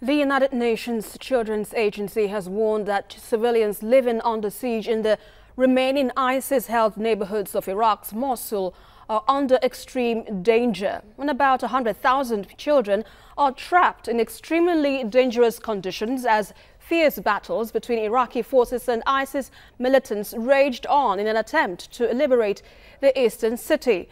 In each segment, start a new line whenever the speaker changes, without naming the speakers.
The United Nations Children's Agency has warned that civilians living under siege in the remaining ISIS-held neighborhoods of Iraq's Mosul are under extreme danger, and about 100,000 children are trapped in extremely dangerous conditions as fierce battles between Iraqi forces and ISIS militants raged on in an attempt to liberate the eastern city.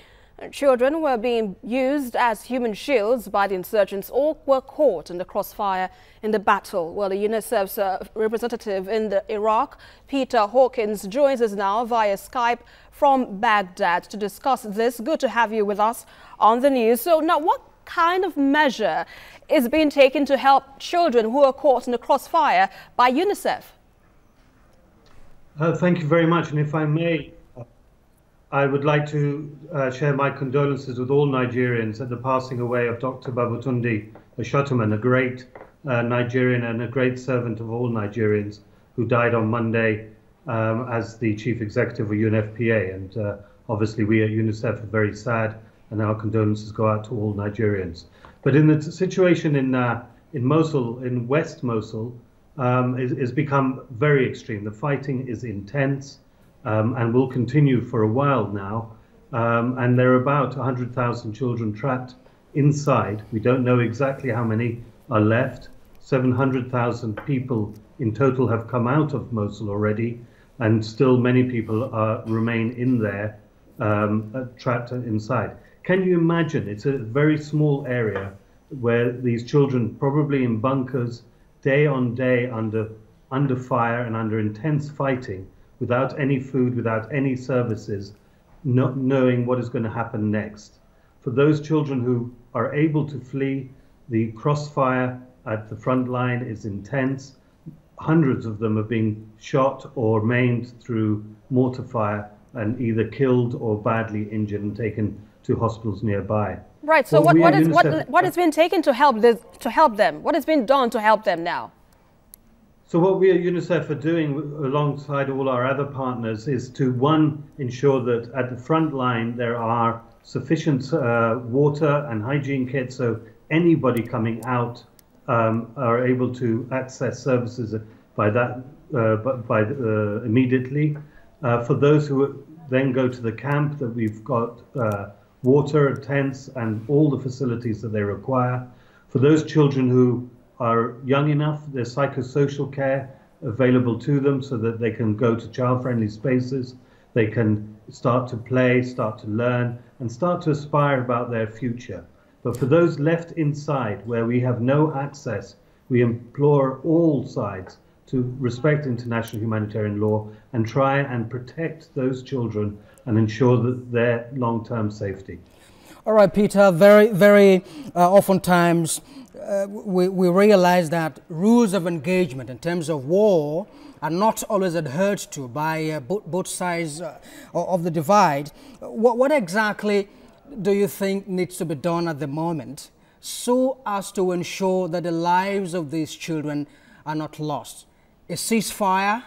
Children were being used as human shields by the insurgents or were caught in the crossfire in the battle. Well, the UNICEF's representative in Iraq, Peter Hawkins, joins us now via Skype from Baghdad to discuss this. Good to have you with us on the news. So now, what kind of measure is being taken to help children who are caught in the crossfire by UNICEF?
Thank you very much. And if I may, I would like to share my condolences with all Nigerians at the passing away of Dr. Babatunde Oshotiman, a great Nigerian and a great servant of all Nigerians, who died on Monday as the chief executive of UNFPA. And obviously we at UNICEF are very sad, and our condolences go out to all Nigerians. But in the situation in Mosul, in West Mosul, is become very extreme. The fighting is intense. And will continue for a while now. And there are about 100,000 children trapped inside. We don't know exactly how many are left. 700,000 people in total have come out of Mosul already, and still many people remain in there, trapped inside. Can you imagine? It's a very small area where these children, probably in bunkers, day on day under fire and under intense fighting, without any food, without any services, not knowing what is going to happen next. For those children who are able to flee, the crossfire at the front line is intense. Hundreds of them are being shot or maimed through mortar fire and either killed or badly injured and taken to hospitals nearby.
Right, so what has been taken to help them? What has been done to help them now?
So what we at UNICEF are doing alongside all our other partners is to, one, ensure that at the front line there are sufficient water and hygiene kits so anybody coming out are able to access services immediately. For those who then go to the camp, that we've got water, tents and all the facilities that they require. For those children who are young enough, there's psychosocial care available to them so that they can go to child-friendly spaces, they can start to play, start to learn, and start to aspire about their future. But for those left inside, where we have no access, we implore all sides to respect international humanitarian law and try and protect those children and ensure that their long-term safety.
All right, Peter, very oftentimes we realize that rules of engagement in terms of war are not always adhered to by both sides of the divide. What exactly do you think needs to be done at the moment so as to ensure that the lives of these children are not lost? A ceasefire?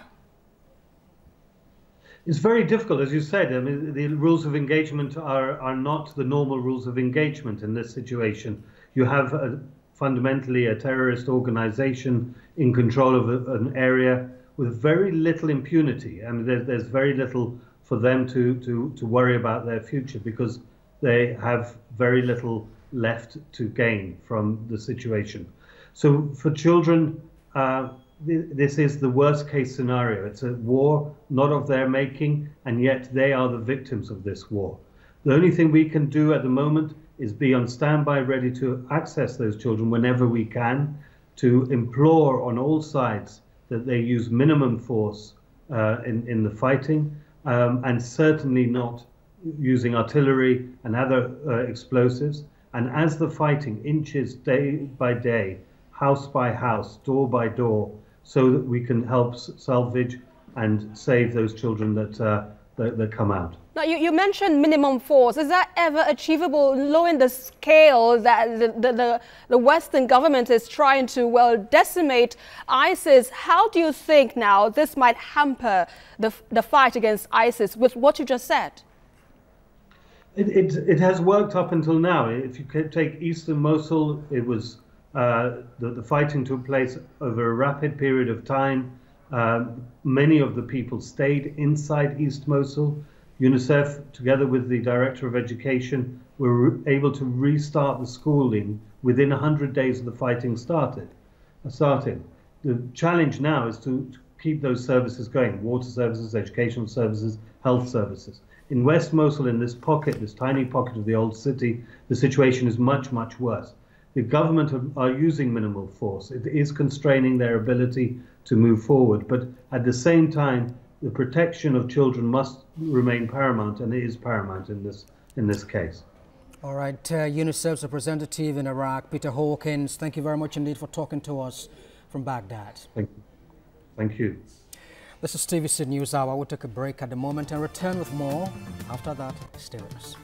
It's very difficult, as you said. I mean, the rules of engagement are not the normal rules of engagement in this situation. You have fundamentally a terrorist organization in control of an area with very little impunity. I mean, there's very little for them to worry about their future because they have very little left to gain from the situation. So for children, this is the worst case scenario. It's a war not of their making, and yet they are the victims of this war. The only thing we can do at the moment is be on standby, ready to access those children whenever we can, to implore on all sides that they use minimum force in the fighting, and certainly not using artillery and other explosives. And as the fighting inches day by day, house by house, door by door, so that we can help salvage and save those children that come out.
Now, you mentioned minimum force. Is that ever achievable, knowing the scale that the Western government is trying to, well, decimate ISIS? How do you think now this might hamper the fight against ISIS with what you just said?
It has worked up until now. If you take eastern Mosul, it was The fighting took place over a rapid period of time. Many of the people stayed inside East Mosul. UNICEF, together with the Director of Education, were able to restart the schooling within 100 days of the fighting starting. The challenge now is to keep those services going: water services, educational services, health services. In West Mosul, in this pocket, this tiny pocket of the old city, the situation is much, much worse. The government are using minimal force. It is constraining their ability to move forward, but at the same time, the protection of children must remain paramount, and it is paramount in this case.
All right, UNICEF's representative in Iraq, Peter Hawkins, thank you very much indeed for talking to us from Baghdad.
Thank you.
This is TVC News Hour. We'll take a break at the moment and return with more. After that, stay with us.